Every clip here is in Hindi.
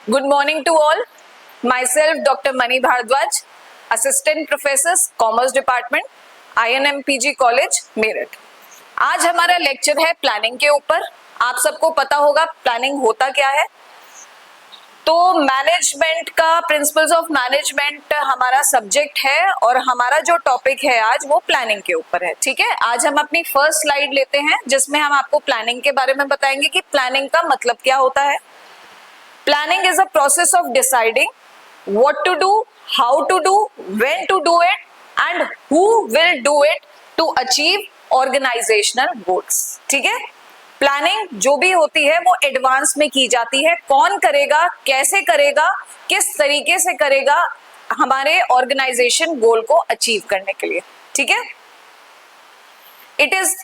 Good morning to all. Myself, Dr. Mani Bhardwaj, Assistant Professor, Commerce Department, INMPG College, Meerut. आज हमारा लेक्चर है प्लानिंग के ऊपर। आप सबको पता होगा प्लानिंग होता क्या है। तो मैनेजमेंट का प्रिंसिपल्स ऑफ मैनेजमेंट हमारा सब्जेक्ट है और हमारा जो टॉपिक है आज वो प्लानिंग के ऊपर है। ठीक है, आज हम अपनी फर्स्ट स्लाइड लेते हैं जिसमें हम आपको प्लानिंग के बारे में बताएंगे कि प्लानिंग का मतलब क्या होता है। Planning is a process of deciding what to do, how to do, when to do it, and who will do it to achieve organizational goals. ठीक है, प्लानिंग जो भी होती है वो एडवांस में की जाती है। कौन करेगा, कैसे करेगा, किस तरीके से करेगा हमारे ऑर्गेनाइजेशन गोल को अचीव करने के लिए। ठीक है, इट इज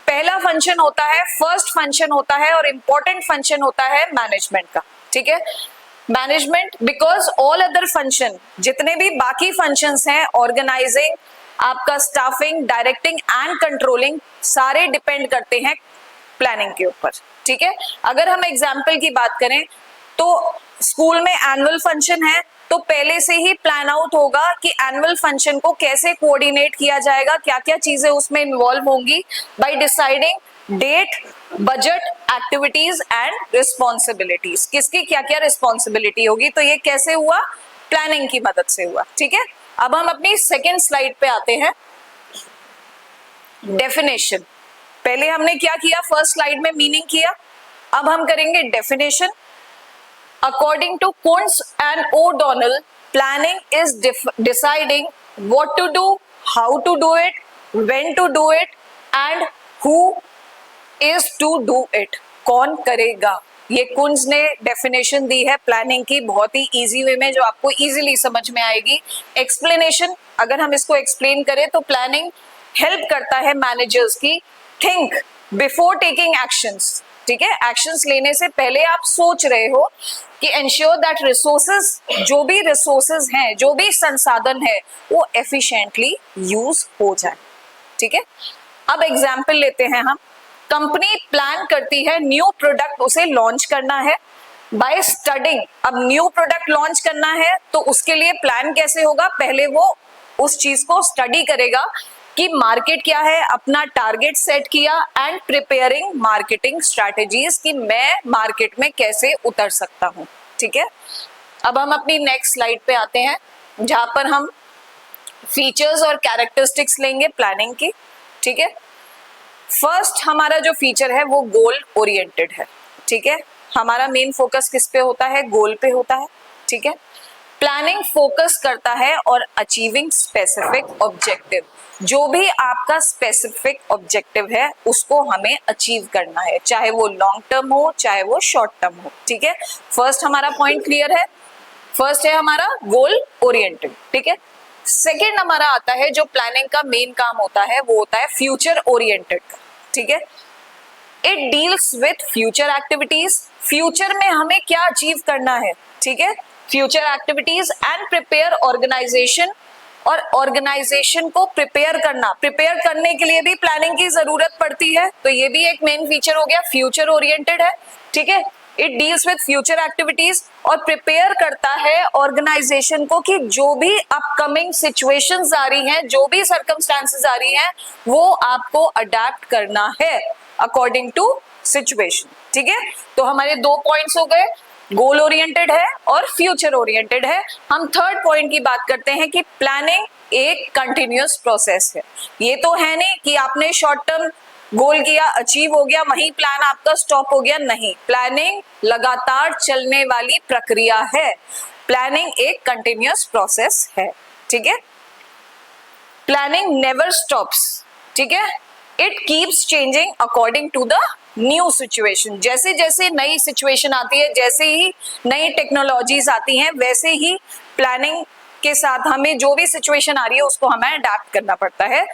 पहला फंक्शन होता है, फर्स्ट फंक्शन होता है और इंपॉर्टेंट फंक्शन होता है मैनेजमेंट का। ठीक है, management because all other function, जितने भी बाकी फंक्शंस हैं, ऑर्गेनाइजिंग, आपका स्टाफिंग, डायरेक्टिंग एंड कंट्रोलिंग, सारे डिपेंड करते हैं प्लानिंग के ऊपर। ठीक है, अगर हम एग्जाम्पल की बात करें तो स्कूल में एनुअल फंक्शन है तो पहले से ही प्लान आउट होगा कि एनुअल फंक्शन को कैसे कोऑर्डिनेट किया जाएगा, क्या क्या चीजें उसमें इन्वॉल्व होंगी, by deciding date, budget, activities and responsibilities. किसकी क्या क्या रिस्पॉन्सिबिलिटी होगी, तो ये कैसे हुआ, प्लानिंग की मदद से हुआ। ठीक है, अब हम अपनी सेकेंड स्लाइड पे आते हैं। डेफिनेशन, पहले हमने क्या किया, फर्स्ट स्लाइड में मीनिंग किया, अब हम करेंगे definition. According to Koontz and O'Donnell, planning is deciding what to do, how to do it, when to do it and who is to do it. कौन करेगा, ये कुंज ने डेफिनेशन दी है प्लानिंग की, बहुत ही इजी वे में जो आपको इजीली समझ में आएगी। एक्सप्लेनेशन, अगर हम इसको एक्सप्लेन करें तो प्लानिंग हेल्प करता है मैनेजर्स की थिंक बिफोर टेकिंग एक्शंस। ठीक है, एक्शंस लेने से पहले आप सोच रहे हो कि एंश्योर दैट रिसोर्सेज, जो भी रिसोर्सेज हैं, जो भी संसाधन है वो एफिशिएंटली यूज हो जाए। ठीक है, अब एग्जाम्पल लेते हैं हम। कंपनी प्लान करती है न्यू प्रोडक्ट उसे लॉन्च करना है बाय स्टडिंग। अब न्यू प्रोडक्ट लॉन्च करना है तो उसके लिए प्लान कैसे होगा, पहले वो उस चीज को स्टडी करेगा कि मार्केट क्या है, अपना टारगेट सेट किया एंड प्रिपेयरिंग मार्केटिंग स्ट्रैटेजीज कि मैं मार्केट में कैसे उतर सकता हूं। ठीक है, अब हम अपनी नेक्स्ट स्लाइड पे आते हैं जहां पर हम फीचर्स और कैरेक्टरिस्टिक्स लेंगे प्लानिंग की। ठीक है, फर्स्ट हमारा जो फीचर है वो गोल ओरिएंटेड है। ठीक है, हमारा मेन फोकस किस पे होता है, गोल पे होता है। ठीक है, प्लानिंग फोकस करता है और अचीविंग स्पेसिफिक ऑब्जेक्टिव, जो भी आपका स्पेसिफिक ऑब्जेक्टिव है उसको हमें अचीव करना है, चाहे वो लॉन्ग टर्म हो चाहे वो शॉर्ट टर्म हो। ठीक है, फर्स्ट हमारा पॉइंट क्लियर है, फर्स्ट है हमारा गोल ओरिएंटेड। ठीक है, सेकेंड हमारा आता है जो प्लानिंग का मेन काम होता है वो होता है फ्यूचर ओरिएंटेड। ठीक है, it deals with future activities, future में हमें क्या अचीव करना है। ठीक है, future activities and prepare organisation, और ऑर्गेनाइजेशन को प्रिपेयर करना, प्रिपेयर करने के लिए भी प्लानिंग की जरूरत पड़ती है, तो ये भी एक मेन फीचर हो गया, फ्यूचर ओरिएंटेड है। ठीक है, it deals with future activities और प्रिपेयर करता है ऑर्गेनाइजेशन को कि जो भी अपकमिंग सिचुएशंस आ रही हैं, जो भी सर्कमस्टांसेस आ रही हैं वो आपको अडेप्ट करना है अकॉर्डिंग टू सिचुएशन। ठीक है, तो हमारे दो पॉइंट्स हो गए, गोल ओरिएंटेड है और फ्यूचर ओरिएंटेड है। हम थर्ड पॉइंट की बात करते हैं कि प्लानिंग एक कंटिन्यूअस प्रोसेस है। ये तो है नहीं कि आपने शॉर्ट टर्म गोल किया, अचीव हो गया, वहीं प्लान आपका स्टॉप हो गया, नहीं, प्लानिंग लगातार चलने वाली प्रक्रिया है। प्लानिंग एक कंटिन्यूअस प्रोसेस है। ठीक है, प्लानिंग नेवर स्टॉप्स। ठीक है, it keeps changing according to the new situation. जैसे जैसे नई सिचुएशन आती है, जैसे ही नई टेक्नोलॉजीज आती हैं, वैसे ही प्लानिंग के साथ हमें जो भी सिचुएशन आ रही है उसको हमें अडेप्ट करना पड़ता है।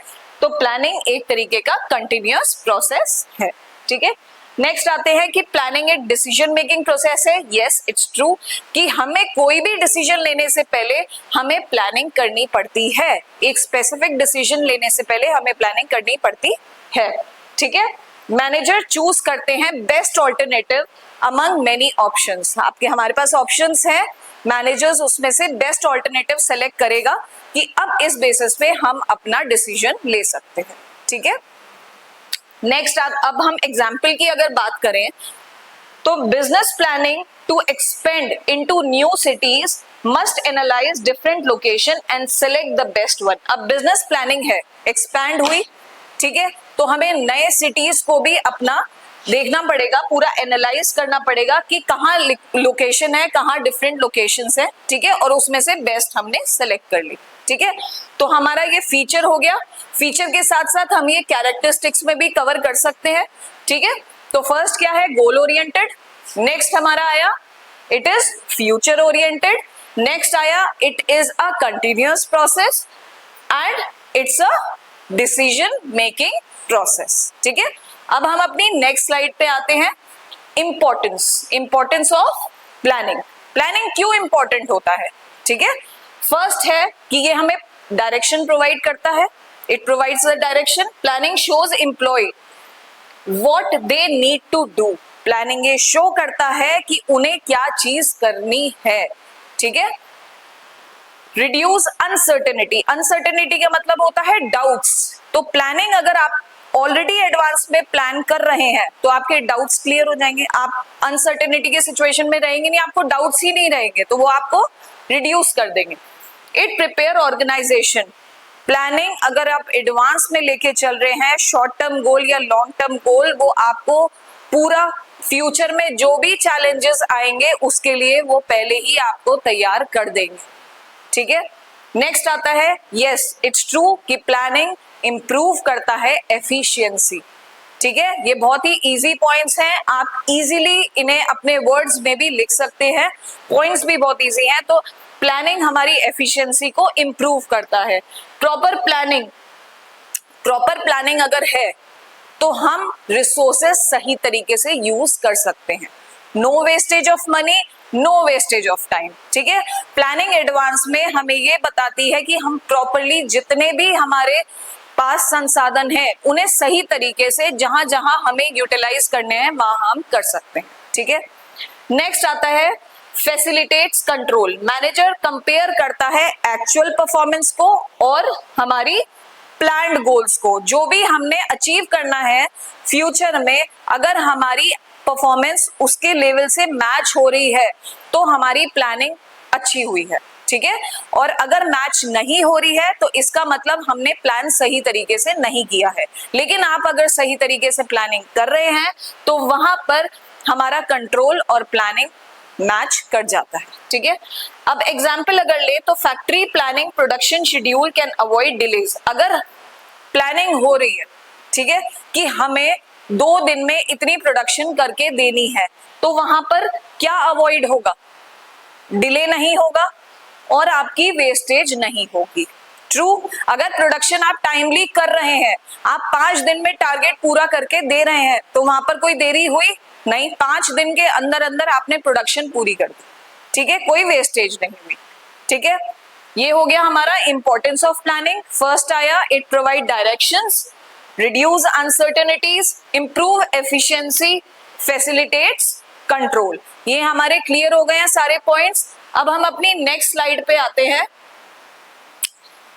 तो प्लानिंग एक तरीके का कंटिन्यूअस प्रोसेस है। ठीक है, नेक्स्ट आते हैं कि प्लानिंग एक डिसीजन मेकिंग प्रोसेस है। यस, इट्स ट्रू कि हमें कोई भी डिसीजन लेने से पहले हमें प्लानिंग करनी पड़ती है। एक स्पेसिफिक डिसीजन लेने से पहले हमें प्लानिंग करनी पड़ती है। ठीक है, मैनेजर चूज करते हैं best alternative among many options. आपके हमारे पास ऑप्शंस हैं, मैनेजर्स उसमें से बेस्ट ऑल्टरनेटिव सेलेक्ट करेगा कि अब इस बेसिस पे हम अपना डिसीजन ले सकते हैं। ठीक है, नेक्स्ट अब हम एग्जाम्पल की अगर बात करें तो business planning to expand into new cities must analyse different location and select the best one. अब बिजनेस प्लानिंग है, एक्सपैंड हुई, ठीक है, तो हमें नए सिटीज को भी अपना देखना पड़ेगा, पूरा एनालाइज करना पड़ेगा कि कहाँ लोकेशन है, कहाँ डिफरेंट लोकेशंस है, ठीक है, और उसमें से बेस्ट हमने सेलेक्ट कर ली। ठीक है, तो हमारा ये फीचर हो गया। फीचर के साथ साथ हम ये कैरेक्टरिस्टिक्स में भी कवर कर सकते हैं। ठीक है, तो फर्स्ट क्या है, गोल ओरिएंटेड। नेक्स्ट हमारा आया it is future oriented. Next आया it is a continuous process and it's a decision making process. ठीक है, अब हम अपनी नेक्स्ट स्लाइड पे आते हैं। Importance of planning. प्लानिंग क्यों इंपॉर्टेंट होता है? ठीक है, फर्स्ट है कि ये हमें डायरेक्शन प्रोवाइड करता है, it provides the direction. Planning shows employ what they need to do. Planning ये शो करता है कि उन्हें क्या चीज करनी है। ठीक है, रिड्यूस अनसर्टेनिटी। अनसर्टेनिटी का मतलब होता है डाउट्स। तो प्लानिंग अगर आप ऑलरेडी एडवांस में प्लान कर रहे हैं तो आपके डाउट्स क्लियर हो जाएंगे, आप अनसर्टेनिटी के सिचुएशन में रहेंगे नहीं, आपको डाउट्स ही नहीं रहेंगे, तो वो आपको रिड्यूस कर देंगे। It prepare organisation. प्लानिंग अगर आप एडवांस में लेके चल रहे हैं, शॉर्ट टर्म गोल या लॉन्ग टर्म गोल, वो आपको पूरा फ्यूचर में जो भी चैलेंजेस आएंगे उसके लिए वो पहले ही आपको तैयार कर देंगे। ठीक है, नेक्स्ट आता है यस इट्स ट्रू कि प्लानिंग इंप्रूव करता है एफिशिएंसी। ठीक है, ये बहुत ही इजी पॉइंट्स हैं, आप इजीली इन्हें अपने वर्ड्स में भी लिख सकते हैं, पॉइंट्स भी बहुत इजी हैं। तो प्लानिंग हमारी एफिशिएंसी को इंप्रूव करता है। प्रॉपर प्लानिंग अगर है तो हम रिसोर्सेस सही तरीके से यूज कर सकते हैं। No wastage of money, no wastage of time. ठीक है, प्लानिंग एडवांस में हमें ये बताती है कि हम प्रॉपरली जितने भी हमारे पास संसाधन है उन्हें सही तरीके से जहां जहां हमें यूटिलाइज करने हैं वहां हम कर सकते हैं। ठीक है, नेक्स्ट आता है फैसिलिटेट्स कंट्रोल। मैनेजर कंपेयर करता है एक्चुअल परफॉर्मेंस को और हमारी प्लान्ड गोल्स को। जो भी हमने अचीव करना है फ्यूचर में, अगर हमारी परफॉर्मेंस उसके लेवल से मैच हो रही है तो हमारी प्लानिंग अच्छी हुई है। ठीक है, और अगर मैच नहीं हो रही है तो इसका मतलब हमने प्लान सही तरीके से नहीं किया है। लेकिन आप अगर सही तरीके से प्लानिंग कर रहे हैं तो वहां पर हमारा कंट्रोल और प्लानिंग मैच कर जाता है। ठीक है, अब एग्जाम्पल अगर ले तो factory planning production schedule can avoid delays. अगर प्लानिंग हो रही है, ठीक है, कि हमें 2 दिन में इतनी प्रोडक्शन करके देनी है, तो वहां पर क्या अवॉइड होगा? डिले नहीं होगा और आपकी वेस्टेज नहीं होगी। ट्रू, अगर प्रोडक्शन आप टाइमली कर रहे हैं, आप 5 दिन में टारगेट पूरा करके दे रहे हैं, तो वहां पर कोई देरी हुई नहीं, 5 दिन के अंदर अंदर आपने प्रोडक्शन पूरी कर दी। ठीक है, कोई वेस्टेज नहीं हुई। ठीक है, ये हो गया हमारा इंपॉर्टेंस ऑफ प्लानिंग। फर्स्ट आया it provide directions, reduce uncertainties, improve efficiency, facilitates control. ये हमारे क्लियर हो गए हैं सारे पॉइंट्स। अब हम अपनी नेक्स्ट स्लाइड पे आते हैं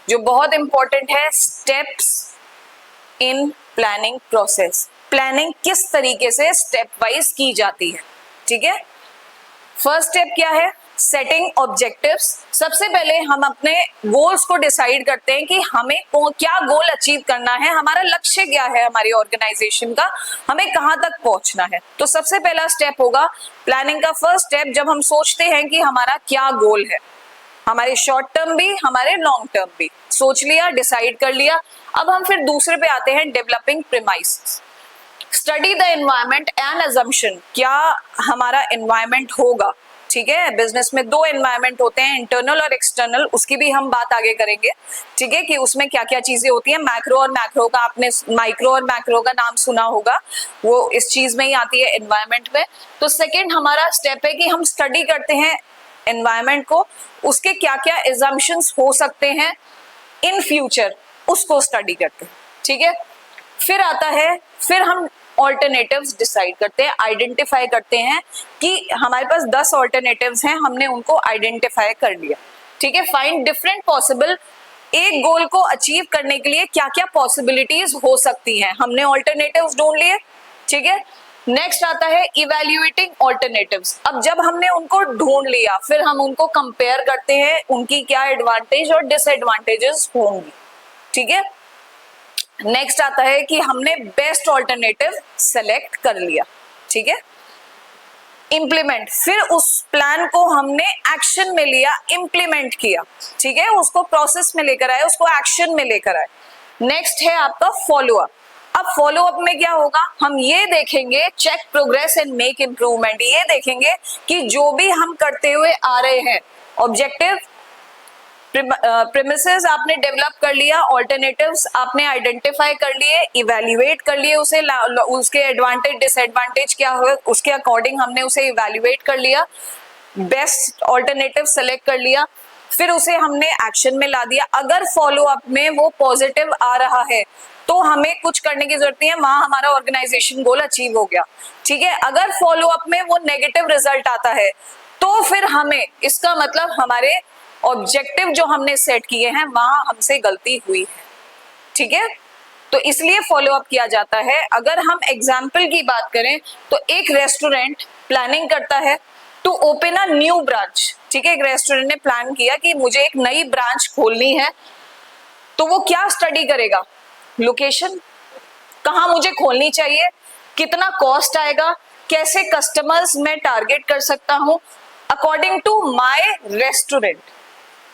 जो बहुत इंपॉर्टेंट है, steps in planning process. Planning किस तरीके से स्टेप वाइज की जाती है। ठीक है, फर्स्ट स्टेप क्या है? Setting objectives. सबसे पहले हम अपने गोल्स को डिसाइड करते हैं कि हमें क्या गोल अचीव करना है, हमारा लक्ष्य क्या है, हमारी ऑर्गेनाइजेशन का, हमें कहां तक पहुंचना है। तो सबसे पहला स्टेप होगा प्लानिंग का फर्स्ट स्टेप, जब हम सोचते हैं कि हमारा क्या गोल है, हमारे शॉर्ट टर्म भी हमारे लॉन्ग टर्म भी, सोच लिया, डिसाइड कर लिया। अब हम फिर दूसरे पे आते हैं, developing premises. Study the environment and assumption. क्या हमारा एनवायरमेंट होगा? ठीक है, बिजनेस में 2 एनवायरमेंट होते हैं, इंटरनल और एक्सटर्नल, उसकी भी हम बात आगे करेंगे। ठीक है, कि उसमें क्या क्या चीजें होती हैं। मैक्रो और मैक्रो का, आपने माइक्रो और मैक्रो का नाम सुना होगा, वो इस चीज में ही आती है, एनवायरमेंट में। तो सेकेंड हमारा स्टेप है कि हम स्टडी करते हैं एनवायरमेंट को, उसके क्या क्या एजम्पशंस हो सकते हैं इन फ्यूचर, उसको स्टडी करते हैं। ठीक है, फिर आता है, फिर हम ऑल्टरनेटिव्स डिसाइड करते हैं, आइडेंटिफाई करते हैं कि हमारे पास 10 ऑल्टरनेटिव्स हैं, हमने उनको आइडेंटिफाई कर लिया, ठीक है। फाइंड डिफरेंट पॉसिबल, एक गोल को अचीव करने के लिए क्या क्या पॉसिबिलिटीज हो सकती हैं, हमने ऑल्टरनेटिव्स ढूंढ लिए, ठीक है। नेक्स्ट आता है इवेल्युएटिंग ऑल्टरनेटिव्स। अब जब हमने उनको ढूंढ लिया फिर हम उनको कंपेयर करते हैं, उनकी क्या एडवांटेज और डिसएडवांटेजेस होंगी, ठीक है। नेक्स्ट आता है कि हमने बेस्ट ऑल्टरनेटिव सेलेक्ट कर लिया, ठीक है। इंप्लीमेंट, फिर उस प्लान को हमने एक्शन में लिया, इंप्लीमेंट किया, ठीक है, उसको प्रोसेस में लेकर आए, उसको एक्शन में लेकर आए। नेक्स्ट है आपका फॉलो अप। अब फॉलो अप में क्या होगा, हम ये देखेंगे, check progress and make improvement, ये देखेंगे कि जो भी हम करते हुए आ रहे हैं, ऑब्जेक्टिव प्रीमिसेस आपने डेवलप कर लिया, ऑल्टरनेटिव्स आपने आइडेंटिफाई कर लिए, इवैल्यूएट कर लिए उसे, उसके एडवांटेज डिसएडवांटेज क्या हो उसके अकॉर्डिंग हमने उसे इवैल्यूएट कर लिया, बेस्ट ऑल्टरनेटिव सेलेक्ट कर लिया, फिर उसे हमने एक्शन में ला दिया। अगर फॉलो अप में वो पॉजिटिव आ रहा है तो हमें कुछ करने की जरूरत नहीं है, वहां हमारा ऑर्गेनाइजेशन गोल अचीव हो गया, ठीक है। अगर फॉलो अप में वो नेगेटिव रिजल्ट आता है तो फिर हमें, इसका मतलब हमारे ऑब्जेक्टिव जो हमने सेट किए हैं वहां हमसे गलती हुई है, ठीक है। तो इसलिए फॉलो अप किया जाता है। अगर हम एग्जाम्पल की बात करें तो एक रेस्टोरेंट प्लानिंग करता है to open a new branch, ठीक है। एक रेस्टोरेंट ने प्लान किया कि मुझे एक नई ब्रांच खोलनी है, तो वो क्या स्टडी करेगा, लोकेशन, कहाँ मुझे खोलनी चाहिए, कितना कॉस्ट आएगा, कैसे कस्टमर्स मैं टारगेट कर सकता हूं अकॉर्डिंग टू माय रेस्टोरेंट,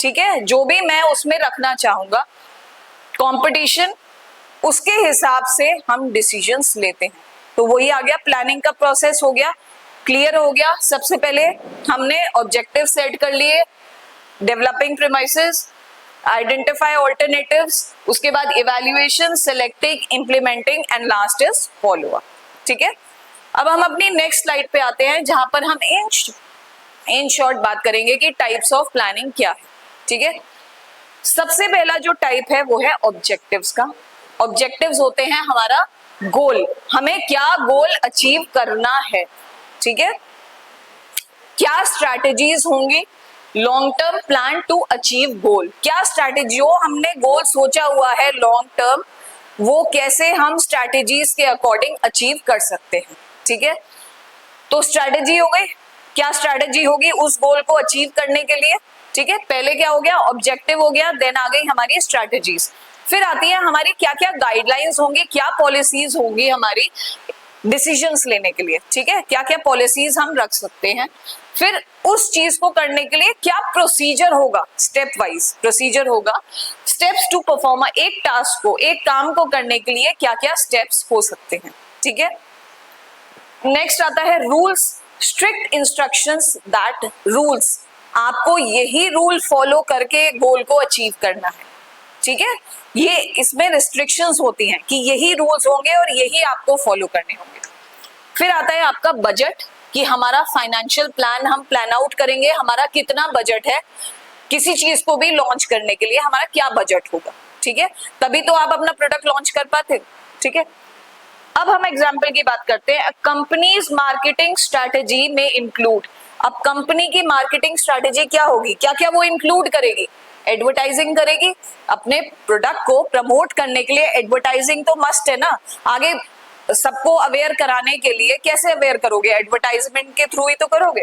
ठीक है, जो भी मैं उसमें रखना चाहूंगा, कंपटीशन, उसके हिसाब से हम डिसीजंस लेते हैं। तो वही आ गया, प्लानिंग का प्रोसेस हो गया, क्लियर हो गया। सबसे पहले हमने ऑब्जेक्टिव सेट कर लिए, डेवलपिंग प्रीमाइसेस, आइडेंटिफाई ऑल्टरनेटिव्स, उसके बाद evaluation, selecting, implementing and last is follow up, ठीक है। अब हम अपनी नेक्स्ट स्लाइड पे आते हैं जहां पर हम इन शॉर्ट बात करेंगे कि टाइप्स ऑफ प्लानिंग क्या है, ठीक है। सबसे पहला जो टाइप है वो है ऑब्जेक्टिव्स का। ऑब्जेक्टिव्स होते हैं हमारा गोल, हमें क्या गोल अचीव करना है, ठीक है। क्या स्ट्रैटेजीज होंगी, long term plan to achieve goal, क्या स्ट्रैटेजी, जो हमने गोल सोचा हुआ है लॉन्ग टर्म, वो कैसे हम स्ट्रैटेजीज के अकॉर्डिंग अचीव कर सकते हैं, ठीक है। तो स्ट्रैटेजी हो गई, क्या स्ट्रैटेजी होगी उस गोल को अचीव करने के लिए, ठीक है। पहले क्या हो गया, ऑब्जेक्टिव हो गया, देन आ गई हमारी स्ट्रैटेजीज, फिर आती है हमारी क्या क्या गाइडलाइंस होंगी, क्या पॉलिसीज होंगी हमारी डिसीजंस लेने के लिए, ठीक है, क्या क्या पॉलिसीज हम रख सकते हैं, फिर उस चीज को करने के लिए क्या प्रोसीजर होगा, स्टेप वाइज प्रोसीजर होगा, स्टेप्स टू परफॉर्म, एक टास्क को, एक काम को करने के लिए क्या क्या स्टेप्स हो सकते हैं, ठीक है। नेक्स्ट आता है rules, strict instructions, that rules, आपको यही रूल फॉलो करके गोल को अचीव करना है, ठीक है। ये इसमें रिस्ट्रिक्शंस होती हैं कि यही रूल्स होंगे और यही आपको फॉलो करने होंगे। फिर आता है आपका बजट, कि हमारा फाइनेंशियल प्लान हम प्लान आउट करेंगे, हमारा कितना बजट है, किसी चीज को भी लॉन्च करने के लिए हमारा क्या बजट होगा, ठीक है, तभी तो आप अपना प्रोडक्ट लॉन्च कर पाते, ठीक है। अब हम एग्जाम्पल की बात करते हैं, कंपनीज मार्केटिंग स्ट्रैटेजी में इंक्लूड, अब कंपनी की मार्केटिंग स्ट्रैटेजी क्या होगी, क्या क्या वो इंक्लूड करेगी, एडवर्टाइजिंग करेगी, अपने प्रोडक्ट को प्रमोट करने के लिए एडवर्टाइजिंग तो मस्ट है ना, आगे सबको अवेयर कराने के लिए कैसे अवेयर करोगे, एडवर्टाइजमेंट के थ्रू ही तो करोगे।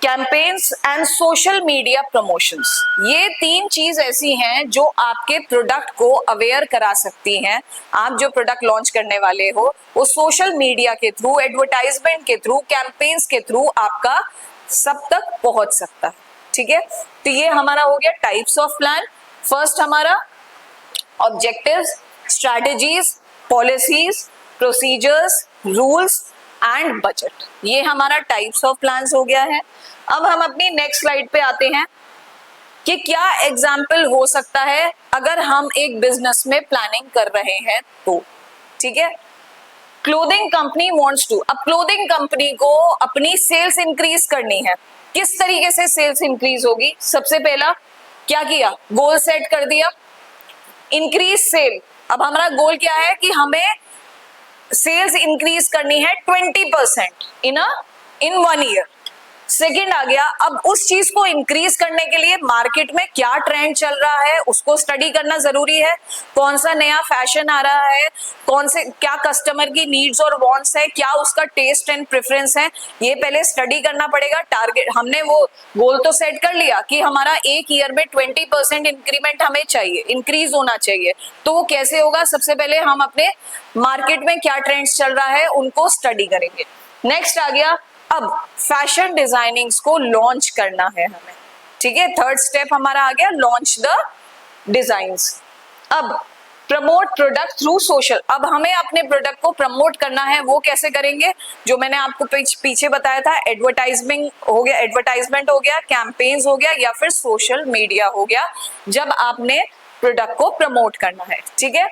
Campaigns and social media promotions, ये तीन चीज ऐसी हैं जो आपके प्रोडक्ट को अवेयर करा सकती हैं। आप जो प्रोडक्ट लॉन्च करने वाले हो वो सोशल मीडिया के थ्रू, एडवर्टाइजमेंट के थ्रू, कैंपेन्स के थ्रू आपका सब तक पहुंच सकता है, ठीक है। तो ये हमारा हो गया टाइप्स ऑफ प्लान। फर्स्ट हमारा objectives, strategies, policies, procedures, rules and budget, ये हमारा टाइप्स ऑफ प्लान्स हो गया है। अब हम अपनी नेक्स्ट स्लाइड पे आते हैं कि क्या एग्जाम्पल हो सकता है अगर हम एक बिजनेस में प्लानिंग कर रहे हैं तो, ठीक है। क्लोथिंग कंपनी वांट्स टू, अब क्लोथिंग कंपनी को अपनी सेल्स इंक्रीज करनी है, किस तरीके से सेल्स इंक्रीज होगी, सबसे पहला क्या किया, गोल सेट कर दिया, इंक्रीज सेल। अब हमारा गोल क्या है कि हमें सेल्स इंक्रीज करनी है 20% इन 1 ईयर। सेकेंड आ गया, अब उस चीज को इंक्रीज करने के लिए मार्केट में क्या ट्रेंड चल रहा है उसको स्टडी करना जरूरी है। कौन सा नया फैशन आ रहा है, कौन से क्या कस्टमर की नीड्स और वांट्स है, क्या उसका टेस्ट एंड प्रेफरेंस है, ये पहले स्टडी करना पड़ेगा। टारगेट हमने वो गोल तो सेट कर लिया कि हमारा 1 ईयर में 20% इंक्रीमेंट हमें चाहिए, इंक्रीज होना चाहिए। तो वो कैसे होगा, सबसे पहले हम अपने मार्केट में क्या ट्रेंड्स चल रहा है उनको स्टडी करेंगे। नेक्स्ट आ गया, अब फैशन डिजाइनिंग्स को लॉन्च करना है हमें, ठीक है। थर्ड स्टेप हमारा आ गया, लॉन्च द डिजाइन्स। अब प्रमोट प्रोडक्ट थ्रू सोशल, अब हमें अपने प्रोडक्ट को प्रमोट करना है, वो कैसे करेंगे, जो मैंने आपको पीछे बताया था, एडवर्टाइजमेंट हो गया, कैंपेन्स हो गया, या फिर सोशल मीडिया हो गया, जब आपने प्रोडक्ट को प्रमोट करना है, ठीक है।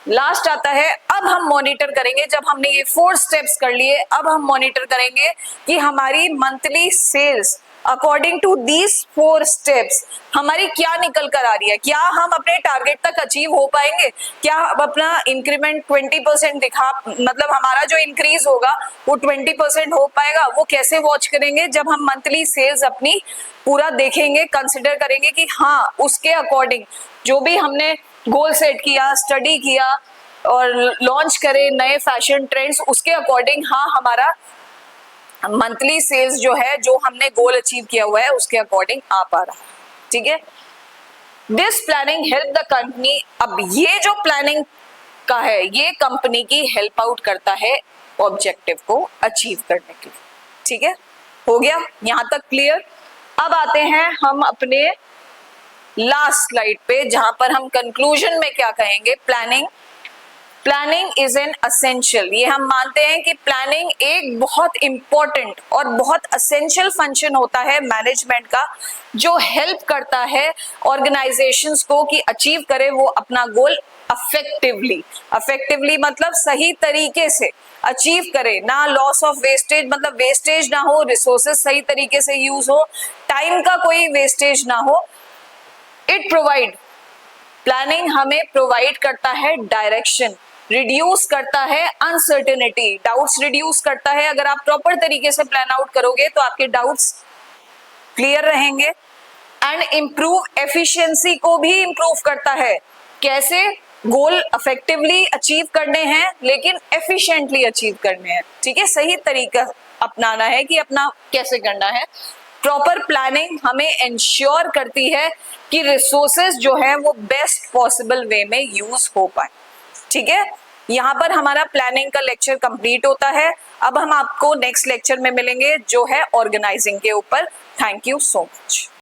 लास्ट आता है, अब हम मॉनिटर करेंगे, जब हमने ये 4 स्टेप्स कर लिए, अब हम मॉनिटर करेंगे कि हमारी monthly sales according to these 4 steps हमारी क्या निकल कर आ रही है, क्या हम अपने टारगेट तक अचीव हो पाएंगे, क्या अब अपना इंक्रीमेंट 20% दिखा, मतलब हमारा जो इंक्रीज होगा वो 20% हो पाएगा। वो कैसे वॉच करेंगे, जब हम मंथली सेल्स अपनी पूरा देखेंगे, कंसिडर करेंगे कि हाँ उसके अकॉर्डिंग जो भी हमने गोल सेट किया, स्टडी किया और लॉन्च करे नए फैशन ट्रेंड्स, उसके अकॉर्डिंग हाँ हमारा मंथली सेल्स जो है, जो हमने गोल अचीव किया हुआ है उसके अकॉर्डिंग आ पा रहा है, ठीक है। This planning help the company, अब ये जो प्लानिंग का है ये कंपनी की हेल्प आउट करता है ऑब्जेक्टिव को अचीव करने के लिए, ठीक है। हो गया यहां तक क्लियर। अब आते हैं हम अपने लास्ट स्लाइड पे, जहां पर हम कंक्लूजन में क्या कहेंगे, प्लानिंग इज एन असेंशियल, ये हम मानते हैं कि प्लानिंग एक बहुत इंपॉर्टेंट और बहुत असेंशियल फंक्शन होता है मैनेजमेंट का, जो हेल्प करता है ऑर्गेनाइजेशंस को कि अचीव करे वो अपना गोल अफेक्टिवली मतलब सही तरीके से अचीव करे, ना लॉस ऑफ वेस्टेज, मतलब वेस्टेज ना हो, रिसोर्सेज सही तरीके से यूज हो, टाइम का कोई वेस्टेज ना हो। इट प्रोवाइड, प्लानिंग हमें प्रोवाइड करता है डायरेक्शन, रिड्यूस करता है अनसर्टेनिटी, डाउट्स रिड्यूस करता है। अगर आप प्रॉपर तरीके से प्लान आउट करोगे तो आपके डाउट्स क्लियर रहेंगे। एंड इम्प्रूव एफिशिएंसी को भी इम्प्रूव करता है, कैसे, गोल इफेक्टिवली अचीव करने हैं लेकिन एफिशिएंटली अचीव करने हैं, ठीक है। सही तरीका अपनाना है कि अपना कैसे करना है। प्रॉपर प्लानिंग हमें इंश्योर करती है कि रिसोर्सेज जो है वो बेस्ट पॉसिबल वे में यूज हो पाए, ठीक है। यहाँ पर हमारा प्लानिंग का लेक्चर कंप्लीट होता है। अब हम आपको नेक्स्ट लेक्चर में मिलेंगे जो है ऑर्गेनाइजिंग के ऊपर। Thank you so much.